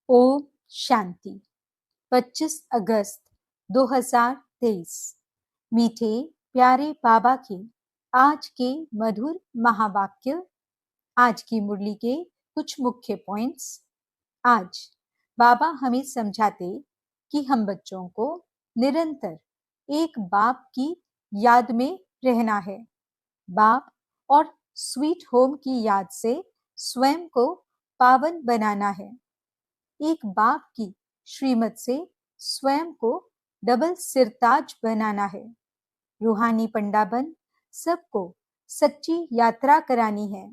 ओम शांति। 25 अगस्त 2023। मीठे प्यारे बाबा के आज के मधुर महावाक्य। आज की मुरली के कुछ मुख्य पॉइंट्स। आज बाबा हमें समझाते कि हम बच्चों को निरंतर एक बाप की याद में रहना है। बाप और स्वीट होम की याद से स्वयं को पावन बनाना है। एक बाप की श्रीमत से स्वयं को डबल सिरताज बनाना है। रूहानी पंडा बन सबको सच्ची यात्रा करानी है।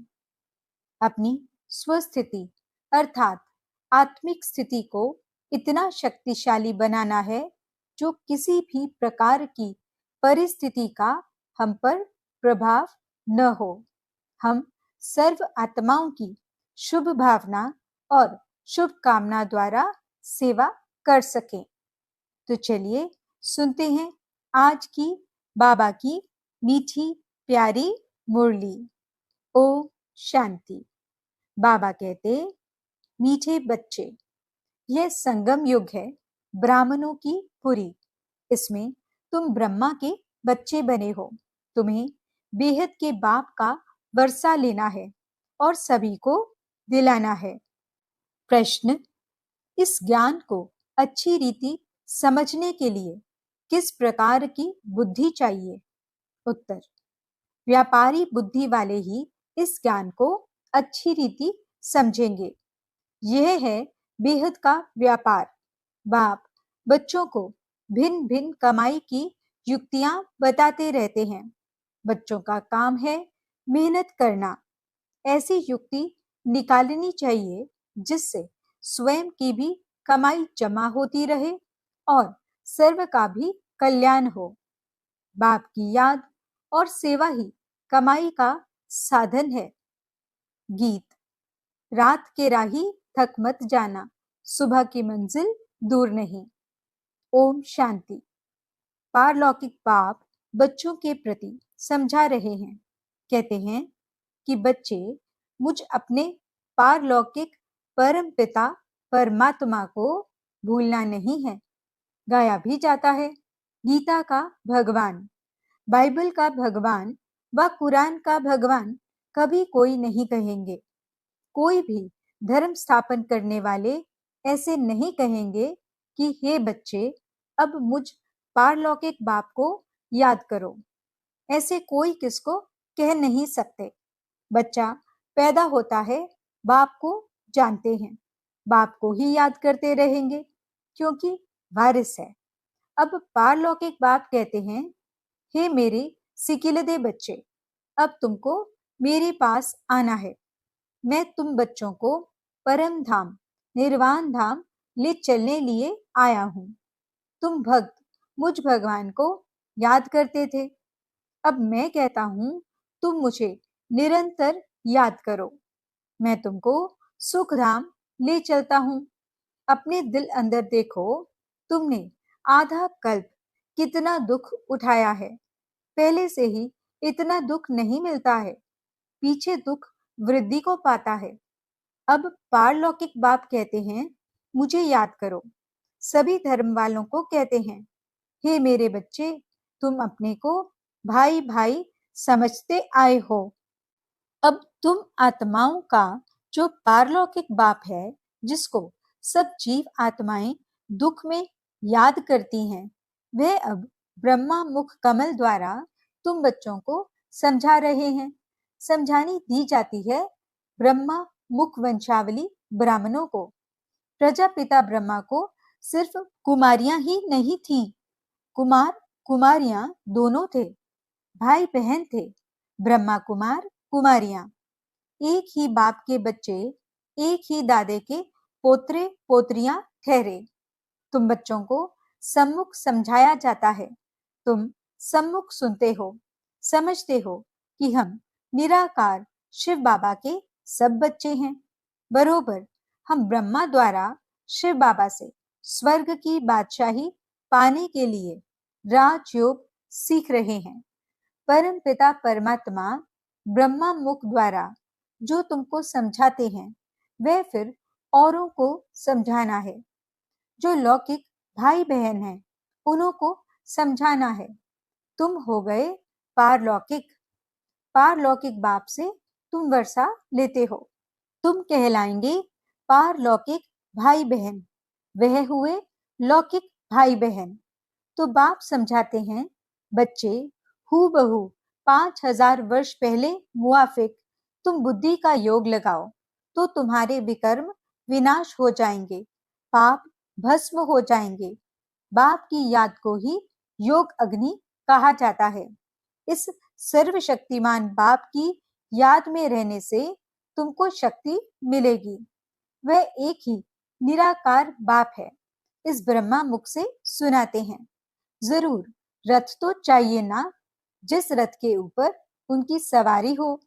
अपनी स्वस्थिति अर्थात आत्मिक स्थिति को इतना शक्तिशाली बनाना है जो किसी भी प्रकार की परिस्थिति का हम पर प्रभाव न हो। हम सर्व आत्माओं की शुभ भावना और शुभकामना द्वारा सेवा कर सकें। तो चलिए सुनते हैं आज की बाबा की मीठी प्यारी मुरली। ओम शांति। बाबा कहते, मीठे बच्चे, यह संगम युग है ब्राह्मणों की पुरी। इसमें तुम ब्रह्मा के बच्चे बने हो। तुम्हें बेहद के बाप का वर्षा लेना है और सभी को दिलाना है। प्रश्न, इस ज्ञान को अच्छी रीति समझने के लिए किस प्रकार की बुद्धि चाहिए? उत्तर, व्यापारी बुद्धि वाले ही इस ज्ञान को अच्छी रीति समझेंगे। यह है बेहद का व्यापार। बाप बच्चों को भिन्न भिन्न कमाई की युक्तियां बताते रहते हैं। बच्चों का काम है मेहनत करना। ऐसी युक्ति निकालनी चाहिए जिससे स्वयं की भी कमाई जमा होती रहे और सर्व का भी कल्याण हो। बाप की याद और सेवा ही कमाई का साधन है। गीत, रात के राही थक मत जाना, सुबह की मंजिल दूर नहीं। ओम शांति। पारलौकिक बाप बच्चों के प्रति समझा रहे हैं। कहते हैं कि बच्चे, मुझ अपने पारलौकिक परम पिता परमात्मा को भूलना नहीं है। गाया भी जाता है, गीता का भगवान, बाइबल का भगवान व कुरान का भगवान कभी कोई नहीं कहेंगे। कोई भी धर्म स्थापन करने वाले ऐसे नहीं कहेंगे कि हे बच्चे, अब मुझ पारलौकिक बाप को याद करो। ऐसे कोई किसको कह नहीं सकते। बच्चा पैदा होता है, बाप को जानते हैं, बाप को ही याद करते रहेंगे क्योंकि वारिस है। अब पारलौकिक बाप कहते हैं, हे मेरे सिकिलदे बच्चे, अब तुमको मेरे पास आना है। मैं तुम बच्चों को परम धाम निर्वाण धाम ले चलने लिए आया हूं। तुम भक्त मुझ भगवान को याद करते थे। अब मैं कहता हूं, तुम मुझे निरंतर याद करो। मैं तुमको सुख धाम ले चलता हूं। अपने दिल अंदर देखो, तुमने आधा कल्प कितना दुख उठाया है। पहले से ही इतना दुख नहीं मिलता है। पीछे दुख वृद्धि को पाता है। अब पारलौकिक बाप कहते हैं, मुझे याद करो। सभी धर्म वालों को कहते हैं, हे मेरे बच्चे, तुम अपने को भाई भाई समझते आए हो। अब तुम आत्माओं का जो पारलौकिक बाप है, जिसको सब जीव आत्माएं दुख में याद करती हैं, वह अब ब्रह्मा मुख कमल द्वारा तुम बच्चों को समझा रहे हैं। समझानी दी जाती है ब्रह्मा मुख वंशावली ब्राह्मणों को। प्रजापिता ब्रह्मा को सिर्फ कुमारियां ही नहीं थी, कुमार कुमारियां दोनों थे, भाई बहन थे। ब्रह्मा कुमार कुमारियां, एक ही बाप के बच्चे, एक ही दादे के पोत्रे पोत्रियां ठहरे। तुम बच्चों को सम्मुख समझाया जाता है। तुम सम्मुख सुनते हो, समझते हो कि हम निराकार शिव बाबा के सब बच्चे हैं। बरोबर हम ब्रह्मा द्वारा शिव बाबा से स्वर्ग की बादशाही पाने के लिए राजयोग सीख रहे हैं। परम पिता परमात्मा ब्रह्मा मुख द्वारा जो तुमको समझाते हैं, वह फिर औरों को समझाना है। जो लौकिक भाई बहन हैं, उन्हों को समझाना है। तुम हो गए पारलौकिक। पारलौकिक बाप से तुम वर्षा लेते हो। तुम कहलाएंगे पारलौकिक भाई बहन। वह हुए लौकिक भाई बहन। तो बाप समझाते हैं, बच्चे हूबहू 5000 वर्ष पहले मुआफिक तुम बुद्धि का योग लगाओ तो तुम्हारे विकर्म विनाश हो जाएंगे, पाप भस्म हो जाएंगे। बाप की याद को ही योग अग्नि कहा जाता है। इस सर्वशक्तिमान बाप की याद में रहने से तुमको शक्ति मिलेगी। वह एक ही निराकार बाप है। इस ब्रह्मा मुख से सुनाते हैं। जरूर रथ तो चाहिए ना, जिस रथ के ऊपर उनकी सवारी हो।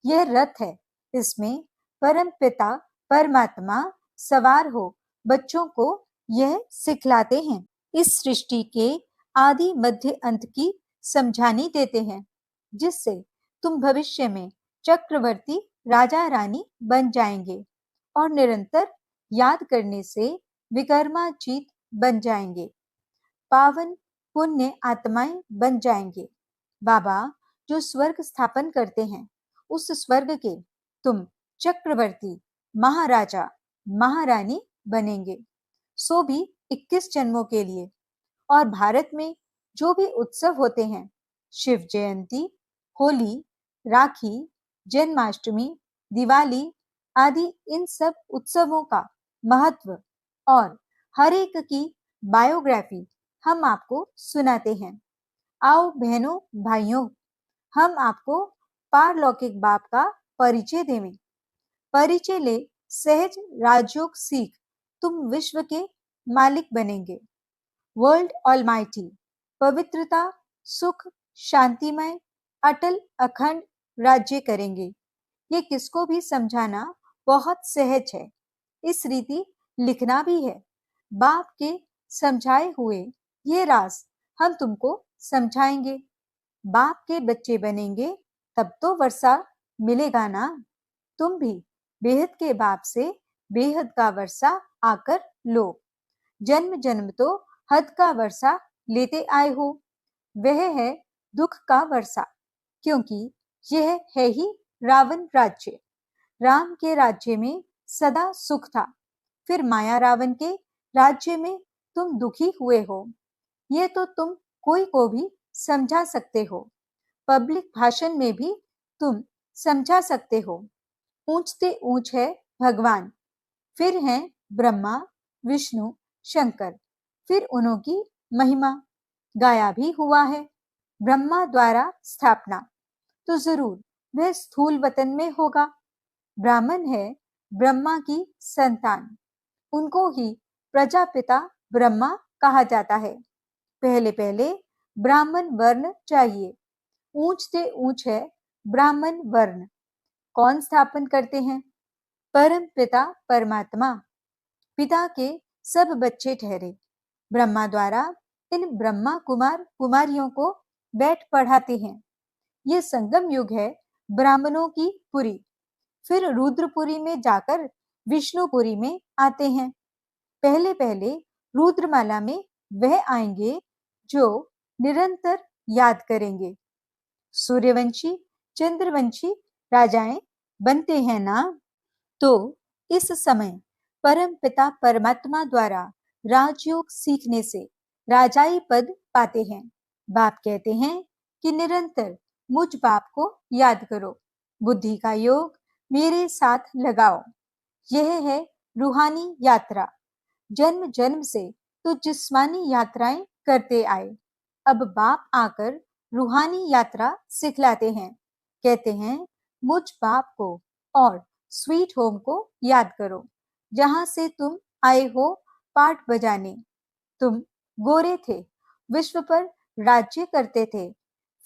यह रथ है, इसमें परम पिता परमात्मा सवार हो बच्चों को यह सिखलाते हैं। इस सृष्टि के आदि मध्य अंत की समझानी देते हैं, जिससे तुम भविष्य में चक्रवर्ती राजा रानी बन जाएंगे और निरंतर याद करने से विकर्माजीत बन जाएंगे, पावन पुण्य आत्माएं बन जाएंगे। बाबा जो स्वर्ग स्थापन करते हैं, उस स्वर्ग के तुम चक्रवर्ती महाराजा महारानी बनेंगे, सो भी 21 जन्मों के लिए। और भारत में जो भी उत्सव होते हैं, शिव जयंती, होली, राखी, जन्माष्टमी, दिवाली आदि, इन सब उत्सवों का महत्व और हर एक की बायोग्राफी हम आपको सुनाते हैं। आओ बहनों भाइयों, हम आपको पारलौकिक बाप का परिचय देवें। परिचय ले सहज राजयोग सीख तुम विश्व के मालिक बनेंगे। वर्ल्ड ऑलमाइटी पवित्रता, सुख, शांतिमय, अटल अखंड राज्य करेंगे। ये किसको भी समझाना बहुत सहज है। इस रीति लिखना भी है। बाप के समझाए हुए ये राज हम तुमको समझाएंगे। बाप के बच्चे बनेंगे तब तो वर्षा मिलेगा ना। तुम भी बेहद के बाप से बेहद का वर्षा आकर लो। जन्म जन्म तो हद का वर्षा लेते आए हो। वह है दुख का वर्षा, क्योंकि यह है ही रावण राज्य। राम के राज्य में सदा सुख था, फिर माया रावण के राज्य में तुम दुखी हुए हो। ये तो तुम कोई को भी समझा सकते हो। पब्लिक भाषण में भी तुम समझा सकते हो। ऊंचते ऊंच है भगवान, फिर हैं ब्रह्मा विष्णु शंकर, फिर उन्होंने महिमा गाया भी हुआ है। ब्रह्मा द्वारा स्थापना, तो जरूर वह स्थूल वतन में होगा। ब्राह्मण है ब्रह्मा की संतान, उनको ही प्रजापिता ब्रह्मा कहा जाता है। पहले पहले ब्राह्मण वर्ण चाहिए। ऊंचते ऊंच है ब्राह्मण वर्ण। कौन स्थापन करते हैं? परम पिता परमात्मा पिता के सब बच्चे ठहरे। ब्रह्मा द्वारा इन ब्रह्मा कुमार कुमारियों को बैठ पढ़ाते हैं। ये संगम युग है ब्राह्मणों की पुरी। फिर रुद्रपुरी में जाकर विष्णुपुरी में आते हैं। पहले पहले रुद्रमाला में वह आएंगे जो निरंतर याद करेंगे। सूर्यवंशी चंद्रवंशी राजाएं बनते हैं ना। तो इस समय परम पिता परमात्मा द्वारा राजयोग सीखने से राजाई पद पाते हैं। बाप कहते हैं कि निरंतर मुझ बाप को याद करो, बुद्धि का योग मेरे साथ लगाओ। यह है रूहानी यात्रा। जन्म जन्म से तो जिस्मानी यात्राएं करते आए, अब बाप आकर रूहानी यात्रा सिखलाते हैं। कहते हैं मुझ बाप को और स्वीट होम को याद करो, जहां से तुम आए हो पाठ बजाने। तुम गोरे थे, विश्व पर राज्य करते थे,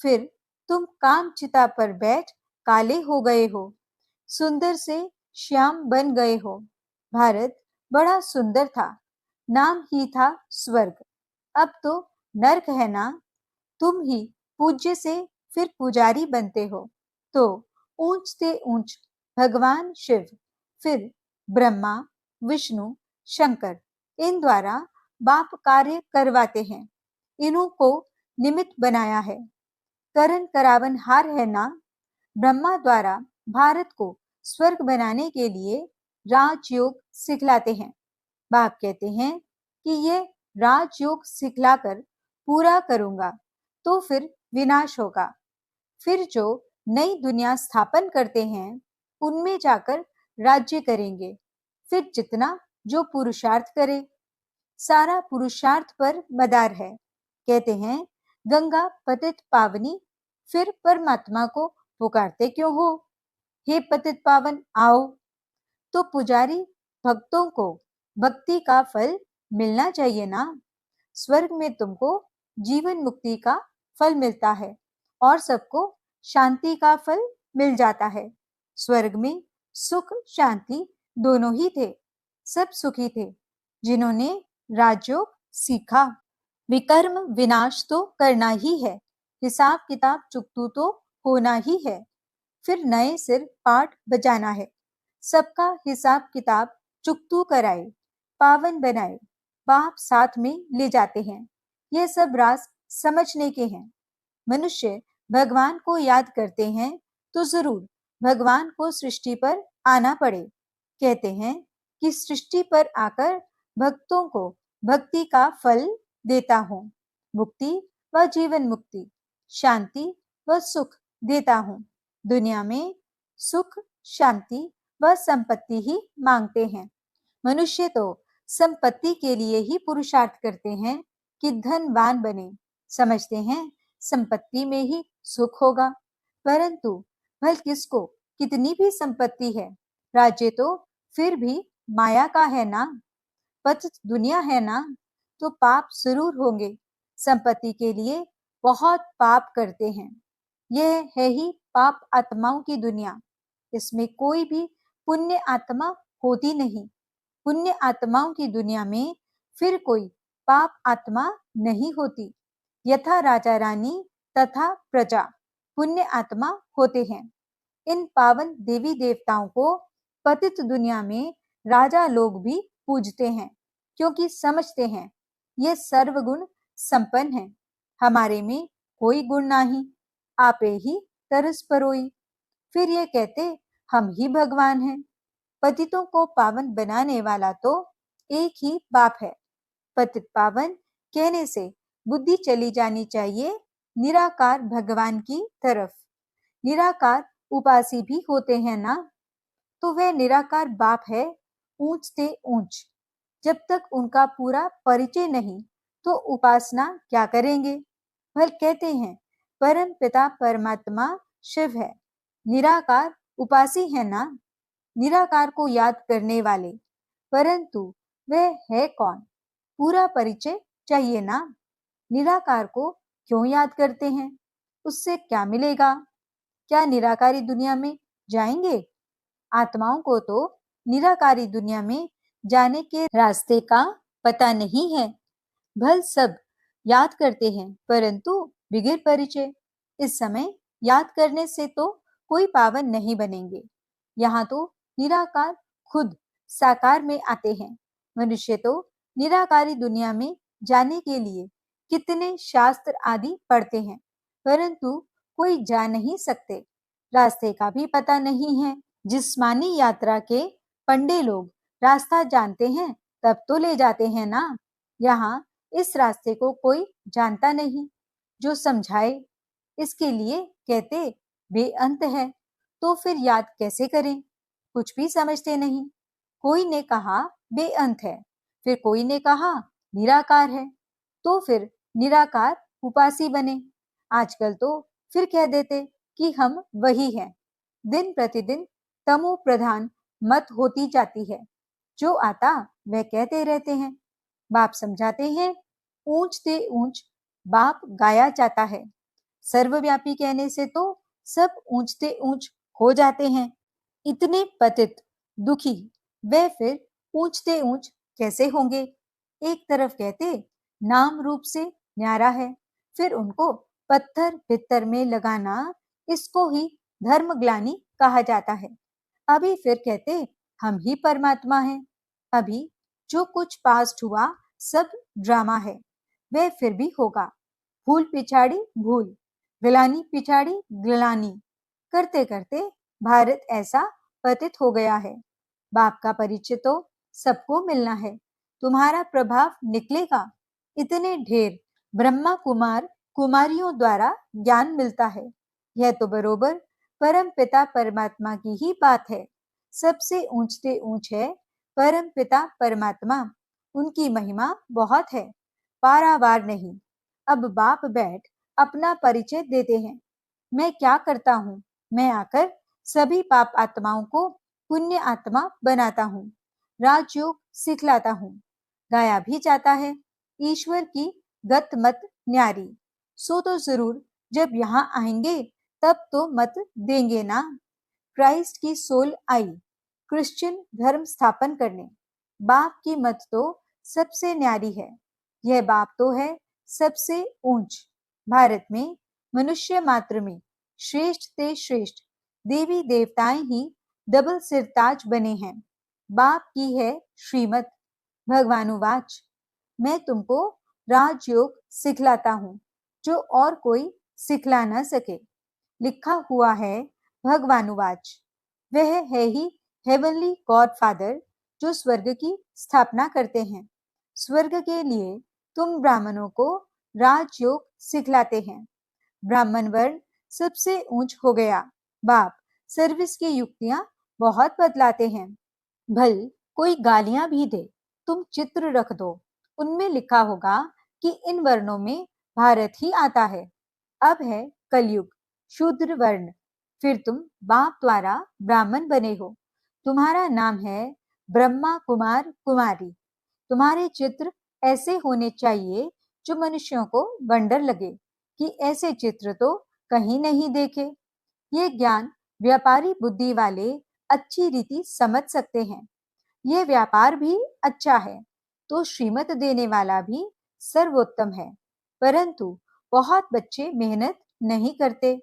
फिर तुम काम चिता पर बैठ काले हो गए हो, सुंदर से श्याम बन गए हो। भारत बड़ा सुंदर था, नाम ही था स्वर्ग, अब तो नरक है ना। तुम ही पूज्य से फिर पुजारी बनते हो, तो ऊंचते ऊंच भगवान शिव, फिर ब्रह्मा विष्णु, शंकर, इन द्वारा बाप कार्य करवाते हैं। इन्हों को निमित्त बनाया है। करण करावन हार है ना। ब्रह्मा द्वारा भारत को स्वर्ग बनाने के लिए राजयोग सिखलाते हैं। बाप कहते हैं कि ये राजयोग सिखलाकर पूरा करूंगा तो फिर विनाश होगा। फिर जो नई दुनिया स्थापन करते हैं उनमें जाकर राज्य करेंगे। फिर जितना जो पुरुषार्थ करे, सारा पुरुषार्थ पर मदार है। कहते हैं गंगा पतित पावनी, फिर परमात्मा को पुकारते क्यों हो? हे पतित पावन आओ। तो पुजारी भक्तों को भक्ति का फल मिलना चाहिए ना। स्वर्ग में तुमको जीवन मुक्ति का फल मिलता है और सबको शांति का फल मिल जाता है। स्वर्ग में सुख शांति दोनों ही थे। सब सुखी थे जिन्होंने राजयोग सीखा। विकर्म विनाश तो करना ही है, हिसाब किताब चुकतू तो होना ही है। फिर नए सिर पाठ बजाना है, सबका हिसाब किताब चुकतू कराए, पावन बनाए, बाप साथ में ले जाते हैं। यह सब राज समझने के हैं। मनुष्य भगवान को याद करते हैं तो जरूर भगवान को सृष्टि पर आना पड़े। कहते हैं कि सृष्टि पर आकर भक्तों को भक्ति का फल देता हूँ। मुक्ति व जीवन मुक्ति, शांति व सुख देता हूँ। दुनिया में सुख शांति व संपत्ति ही मांगते हैं। मनुष्य तो संपत्ति के लिए ही पुरुषार्थ करते हैं कि धनवान बने। समझते हैं संपत्ति में ही सुख होगा। परंतु भल किसको कितनी भी संपत्ति है, राज्य तो फिर भी माया का है ना। पतित दुनिया है ना, तो पाप जरूर होंगे। संपत्ति के लिए बहुत पाप करते हैं। यह है ही पाप आत्माओं की दुनिया। इसमें कोई भी पुण्य आत्मा होती नहीं। पुण्य आत्माओं की दुनिया में फिर कोई पाप आत्मा नहीं होती। यथा राजा रानी तथा प्रजा पुण्य आत्मा होते हैं। इन पावन देवी देवताओं को पतित दुनिया में राजा लोग भी पूजते हैं, क्योंकि समझते हैं ये सर्वगुण संपन्न है। हमारे में कोई गुण नहीं, आपे ही तरस परोई। फिर ये कहते हम ही भगवान हैं। पतितों को पावन बनाने वाला तो एक ही बाप है। पतित पावन कहने से बुद्धि चली जानी चाहिए निराकार भगवान की तरफ। निराकार उपासी भी होते हैं ना, तो वह निराकार बाप है ऊंच से ऊंच। जब तक उनका पूरा परिचय नहीं तो उपासना क्या करेंगे? भल कहते हैं परम पिता परमात्मा शिव है, निराकार उपासी है ना। निराकार को याद करने वाले, परंतु वह है कौन? पूरा परिचय चाहिए ना। निराकार को क्यों याद करते हैं? उससे क्या मिलेगा? क्या निराकारी दुनिया में जाएंगे? आत्माओं को तो निराकारी दुनिया में जाने के रास्ते का पता नहीं है। भल सब याद करते हैं, परंतु बिगैर परिचय। इस समय याद करने से तो कोई पावन नहीं बनेंगे। यहाँ तो निराकार खुद साकार में आते हैं। मनुष्य तो निराकारी दुनिया में जाने के लिए कितने शास्त्र आदि पढ़ते हैं, परंतु कोई जा नहीं सकते। रास्ते का भी पता नहीं है। जिस्मानी यात्रा के पंडे लोग रास्ता जानते हैं तब तो ले जाते हैं ना। यहाँ इस रास्ते को कोई जानता नहीं जो समझाए। इसके लिए कहते बेअंत है, तो फिर याद कैसे करें? कुछ भी समझते नहीं। कोई ने कहा बेअंत है, फिर कोई ने कहा निराकार है, तो फिर निराकार उपासी बने। आजकल तो फिर कह देते कि हम वही हैं। दिन प्रतिदिन तमो प्रधान मत होती जाती है। जो आता वह कहते रहते हैं। बाप समझाते हैं ऊंच से ऊंच बाप गाया जाता है। सर्वव्यापी कहने से तो सब ऊंच से ऊंच हो जाते हैं। इतने पतित दुखी वे फिर ऊंच से ऊंच कैसे होंगे? एक तरफ कहते नाम रूप से न्यारा है, फिर उनको पत्थर भित्तर में लगाना, इसको ही धर्मग्लानि कहा जाता है। अभी फिर कहते हम ही परमात्मा हैं। अभी जो कुछ पास्ट हुआ सब ड्रामा है, वह फिर भी होगा। भूल पिछाड़ी भूल, गिलानी पिछाड़ी गिलानी करते करते भारत ऐसा पतित हो गया है। बाप का परिचय तो सबको मिलना है, तुम्हारा प्रभाव निकलेगा। इतने ढेर ब्रह्मा कुमार कुमारियों द्वारा ज्ञान मिलता है। यह तो बरोबर परम पिता परमात्मा की ही बात है। सबसे ऊंचते ऊंच है परम पिता परमात्मा, उनकी महिमा बहुत है, पारावार नहीं। अब बाप बैठ अपना परिचय देते हैं। मैं क्या करता हूँ? मैं आकर सभी पाप आत्माओं को पुण्य आत्मा बनाता हूँ, राजयोग सिखलाता हूँ। गाया भी जाता है, ईश्वर की गत मत न्यारी। सो तो जरूर जब यहाँ आएंगे तब तो मत देंगे ना। क्राइस्ट की सोल आई क्रिश्चियन धर्म स्थापन करने। बाप की मत तो सबसे न्यारी है। यह बाप तो है सबसे ऊंच। भारत में मनुष्य मात्र में श्रेष्ठ ते श्रेष्ठ देवी देवताएं ही डबल सिरताज बने हैं। बाप की है श्रीमत। भगवानुवाच, मैं तुमको राजयोग सिखलाता हूँ जो और कोई सिखला न सके। लिखा हुआ है भगवानुवाच, वह है ही हेवनली गॉड फादर जो स्वर्ग की स्थापना करते हैं। स्वर्ग के लिए तुम ब्राह्मणों को राजयोग सिखलाते हैं। ब्राह्मण वर्ण सबसे ऊंच हो गया। बाप सर्विस की युक्तियां बहुत बतलाते हैं। भल कोई गालियां भी दे, तुम चित्र रख दो, उनमें लिखा होगा कि इन वर्णों में भारत ही आता है। अब है कलयुग, शूद्र वर्ण, फिर तुम बाप द्वारा ब्राह्मण बने हो। तुम्हारा नाम है ब्रह्मा कुमार कुमारी। तुम्हारे चित्र ऐसे होने चाहिए जो मनुष्यों को वंडर लगे कि ऐसे चित्र तो कहीं नहीं देखे। ये ज्ञान व्यापारी बुद्धि वाले अच्छी रीति समझ सकते हैं। ये व्यापार भी अच्छा है तो श्रीमत देने वाला भी सर्वोत्तम है। परंतु बहुत बच्चे मेहनत नहीं करते,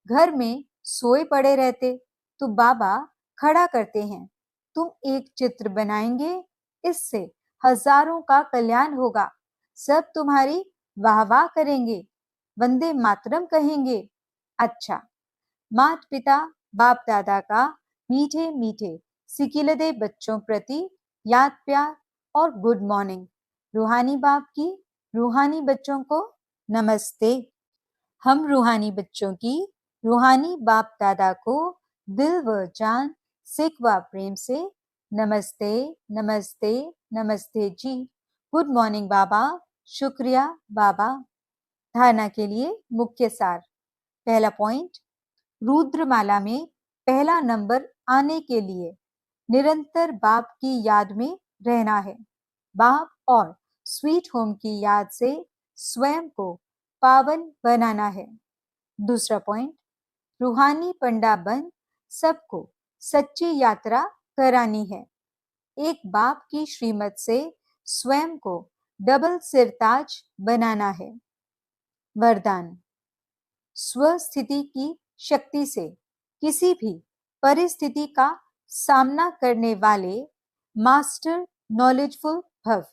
घर में सोए पड़े रहते, तो बाबा खड़ा करते हैं। तुम एक चित्र बनाएंगे, इससे हजारों का कल्याण होगा। सब तुम्हारी वाह वाह करेंगे, वंदे मातरम कहेंगे। अच्छा, माता पिता बाप दादा का मीठे मीठे सिकिलदे बच्चों प्रति याद प्यार और गुड मॉर्निंग। रूहानी बाप की रूहानी बच्चों को नमस्ते। हम रूहानी बच्चों की रूहानी बाप दादा को दिल व जान सिख व प्रेम से नमस्ते नमस्ते नमस्ते जी। गुड मॉर्निंग बाबा, शुक्रिया बाबा। धारणा के लिए मुख्य सार। पहला पॉइंट, रुद्रमाला में पहला नंबर आने के लिए निरंतर बाप की याद में रहना है। बाप और स्वीट होम की याद से स्वयं को पावन बनाना है। दूसरा पॉइंट, रूहानी पंडा बन सबको सच्ची यात्रा करानी है। एक बाप की श्रीमत से स्वयं को डबल सिरताज बनाना है। वरदान, स्वस्थिति की शक्ति से किसी भी परिस्थिति का सामना करने वाले मास्टर नॉलेजफुल भव।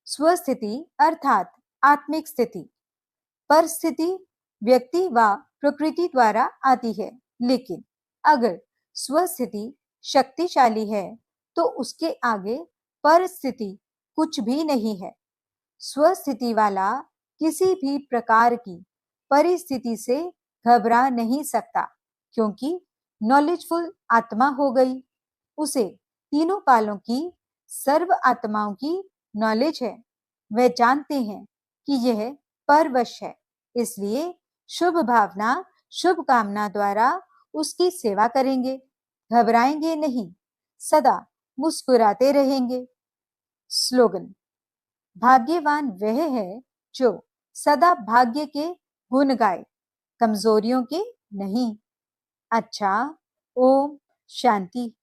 स्वस्थिति अर्थात आत्मिक स्थिति। परिस्थिति व्यक्ति व प्रकृति द्वारा आती है, लेकिन अगर स्वस्थिति शक्तिशाली है तो उसके आगे परिस्थिति कुछ भी नहीं है। स्वस्थिति वाला किसी भी प्रकार की परिस्थिति से घबरा नहीं सकता, क्योंकि नॉलेजफुल आत्मा हो गई। उसे तीनों कालों की सर्व आत्माओं की नॉलेज है। वह जानते हैं कि यह परवश है, इसलिए शुभ भावना शुभ कामना द्वारा उसकी सेवा करेंगे। घबराएंगे नहीं, सदा मुस्कुराते रहेंगे। स्लोगन, भाग्यवान वह है जो सदा भाग्य के गुण गाए, कमजोरियों के नहीं। अच्छा, ओम शांति।